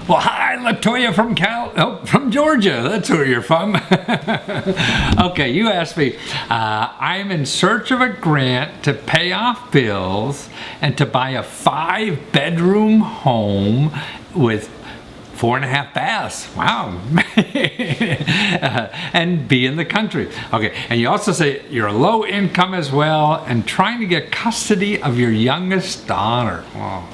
Well, hi, Latoya from Georgia. That's where you're from. Okay, you asked me. I'm in search of a grant to pay off bills and to buy a 5-bedroom home with 4.5 baths. Wow. And be in the country. Okay, and you also say you're low income as well and trying to get custody of your youngest daughter. Well,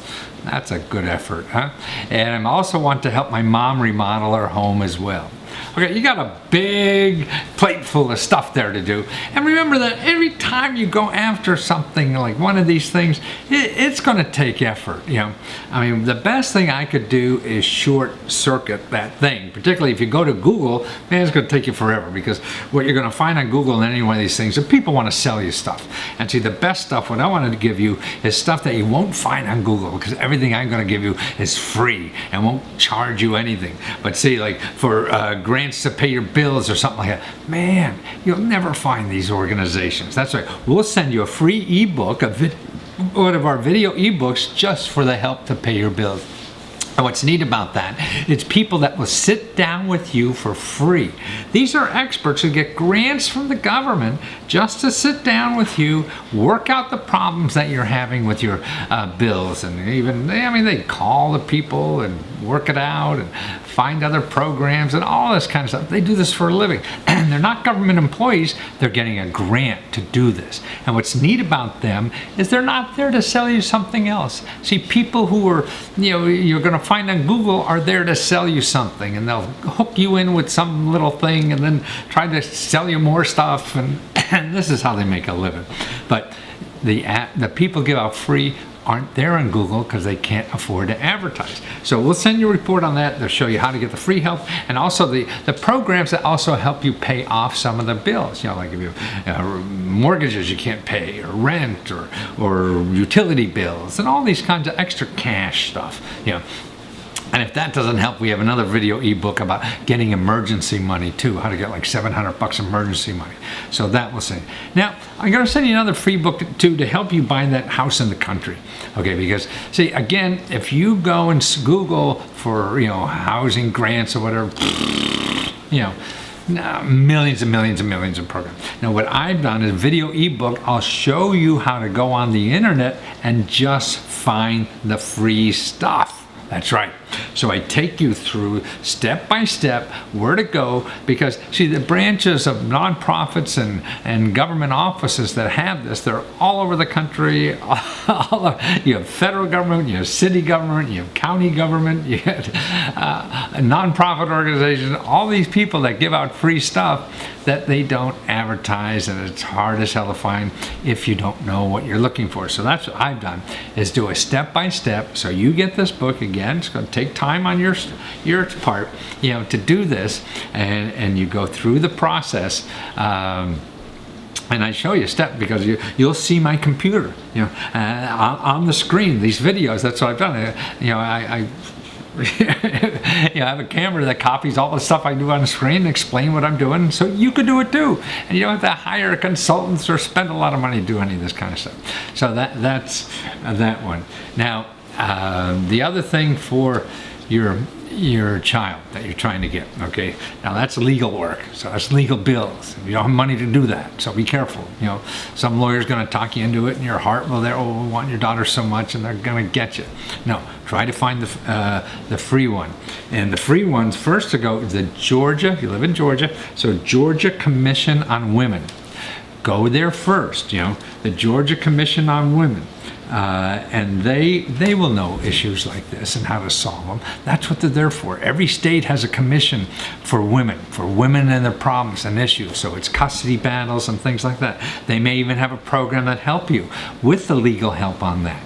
that's a good effort, huh? And I also want to help my mom remodel her home as well. Okay, you got a big plate full of stuff there to do. And remember that every time you go after something like one of these things, it's going to take effort, you know. I mean, the best thing I could do is short circuit that thing. Particularly if you go to Google, man, it's going to take you forever, because what you're going to find on Google and any one of these things is people want to sell you stuff. And see, the best stuff, what I wanted to give you is stuff that you won't find on Google, because everything I'm going to give you is free and won't charge you anything. But see, like for grants to pay your bills or something like that, man, you'll never find these organizations. That's right. We'll send you a free ebook, one of our video ebooks, just for the help to pay your bills. And what's neat about that, it's people that will sit down with you for free. These are experts who get grants from the government just to sit down with you, work out the problems that you're having with your bills. And even, I mean, they call the people and work it out and find other programs and all this kind of stuff. They do this for a living. And they're not government employees, they're getting a grant to do this. And what's neat about them is they're not there to sell you something else. See, people who are, you know, you're going to find on Google are there to sell you something, and they'll hook you in with some little thing and then try to sell you more stuff, and this is how they make a living. But the people give out free aren't there on Google because they can't afford to advertise. So we'll send you a report on that. They'll show you how to get the free help, and also the programs that also help you pay off some of the bills. You know, like if you mortgages you can't pay, or rent, or utility bills, and all these kinds of extra cash stuff. You know. And if that doesn't help, we have another video ebook about getting emergency money too, how to get like $700 emergency money. So that we'll send. Now, I'm going to send you another free book too to help you buy that house in the country. Okay, because see, again, if you go and Google for, you know, housing grants or whatever, you know, millions and millions and millions of programs. Now what I've done is video ebook. I'll show you how to go on the internet and just find the free stuff. That's right. So I take you through step by step where to go, because see, the branches of nonprofits and government offices that have this, they're all over the country. You have federal government, you have city government, you have county government, you have nonprofit organizations, all these people that give out free stuff that they don't advertise, and it's hard as hell to find if you don't know what you're looking for. So that's what I've done, is do a step by step. So you get this book. Again, it's going to take time on your part, you know, to do this, and you go through the process. And I show you step, because you'll see my computer, you know, on the screen. These videos. That's what I've done. You know, I you know, I have a camera that copies all the stuff I do on the screen and explain what I'm doing, so you could do it too. And you don't have to hire consultants or spend a lot of money to do any of this kind of stuff. So that's that one. Now, the other thing for your child that you're trying to get, okay, now that's legal work, so that's legal bills. You don't have money to do that, so be careful. You know, some lawyer's going to talk you into it in your heart. Well, we want your daughter so much, and they're going to get you. No, try to find the free one. And the free ones, first to go, the Georgia, if you live in Georgia, so Georgia Commission on Women. Go there first, you know, the Georgia Commission on Women. And they will know issues like this and how to solve them. That's what they're there for. Every state has a commission for women and their problems and issues. So it's custody battles and things like that. They may even have a program that help you with the legal help on that.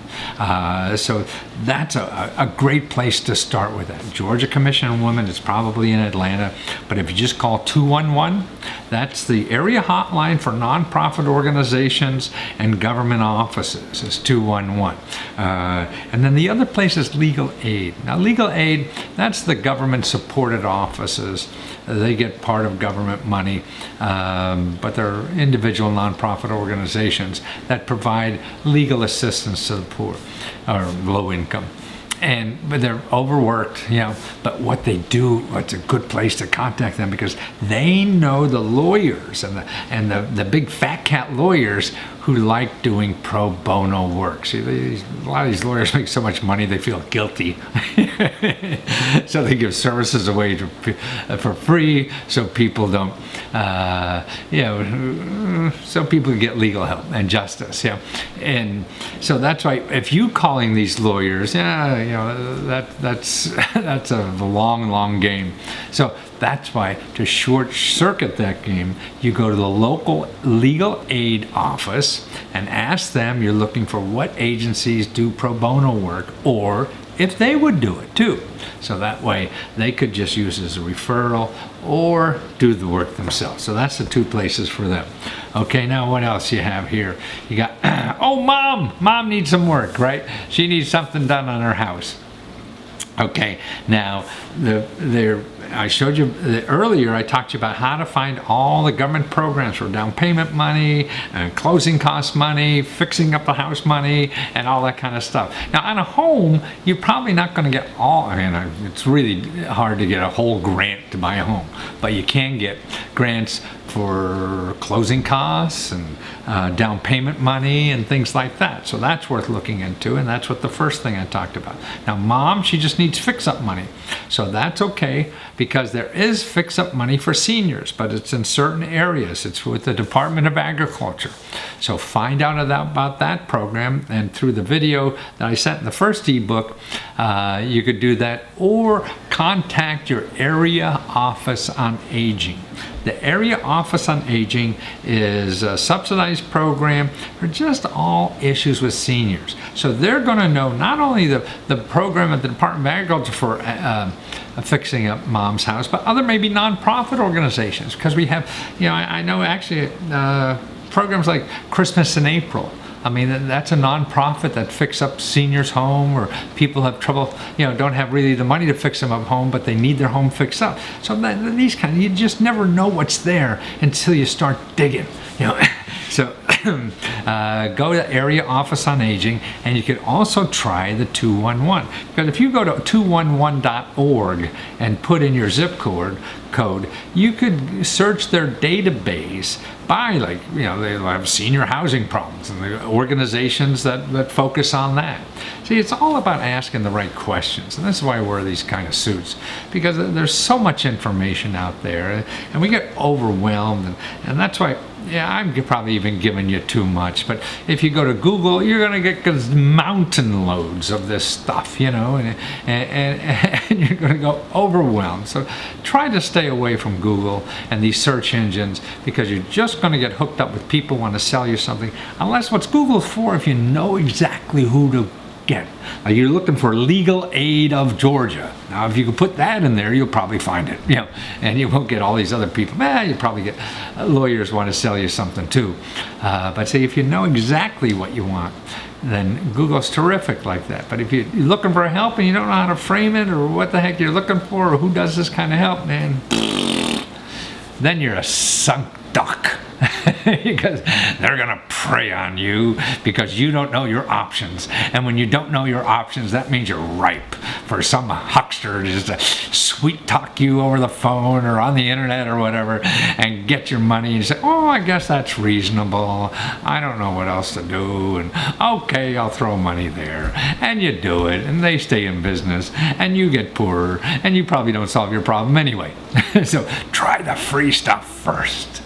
So that's a great place to start with that. Georgia Commission on Women is probably in Atlanta, but if you just call 211, that's the area hotline for nonprofit organizations and government offices, is 211. And then the other place is legal aid. Now legal aid, that's the government supported offices. They get part of government money, but they're individual nonprofit organizations that provide legal assistance to the poor or low income. but they're overworked, but what they do, it's a good place to contact them because they know the lawyers and the big fat cat lawyers who like doing pro bono work. See, a lot of these lawyers make so much money they feel guilty. So they give services away for free so people don't, so people get legal help and justice. And so that's why if you calling these lawyers, that's a long game. So that's why to short circuit that game, you go to the local legal aid office and ask them you're looking for what agencies do pro bono work or if they would do it too. So that way they could just use it as a referral or do the work themselves. So that's the two places for them. Okay, now what else you have here? You got, oh, mom needs some work, right? She needs something done on her house. Okay, now I showed you earlier, I talked to you about how to find all the government programs for down payment money, closing cost money, fixing up the house money, and all that kind of stuff. Now on a home, you're probably not going to get all, it's really hard to get a whole grant to buy a home, but you can get grants for closing costs and down payment money and things like that. So that's worth looking into, and that's what the first thing I talked about. Now mom, she just needs fix-up money. So that's okay because there is fix-up money for seniors, but it's in certain areas. It's with the Department of Agriculture. So find out about that program, and through the video that I sent in the first ebook, you could do that, or contact your area office on aging. The Area Office on Aging is a subsidized program for just all issues with seniors. So they're going to know not only the program at the Department of Agriculture for fixing up mom's house, but other maybe nonprofit organizations. Because we have, I know actually programs like Christmas in April. That's a nonprofit that fix up seniors' home, or people have trouble, don't have really the money to fix them up home, but they need their home fixed up. So these you just never know what's there until you start digging, So go to Area Office on Aging, and you can also try the 211. Because if you go to 211.org and put in your zip code, you could search their database by, they have senior housing problems and the organizations that focus on that. See, it's all about asking the right questions, and this is why I wear these kind of suits, because there's so much information out there and we get overwhelmed, and that's why I'm probably even giving you too much. But if you go to Google, you're going to get mountain loads of this stuff, and you're going to go overwhelmed. So try to stay away from Google and these search engines, because you're just going to get hooked up with people who want to sell you something. Unless what's Google's for, if you know exactly who to get. You're looking for Legal Aid of Georgia. Now, if you can put that in there, you'll probably find it, and you won't get all these other people. You probably get lawyers want to sell you something too. But say if you know exactly what you want, then Google's terrific like that. But if you're looking for help and you don't know how to frame it, or what the heck you're looking for, or who does this kind of help, man, then you're a sunk duck. Because they're going to prey on you because you don't know your options. And when you don't know your options, that means you're ripe for some huckster just to sweet talk you over the phone or on the internet or whatever and get your money. And you say, oh, I guess that's reasonable. I don't know what else to do. And okay, I'll throw money there. And you do it. And they stay in business. And you get poorer. And you probably don't solve your problem anyway. So try the free stuff first.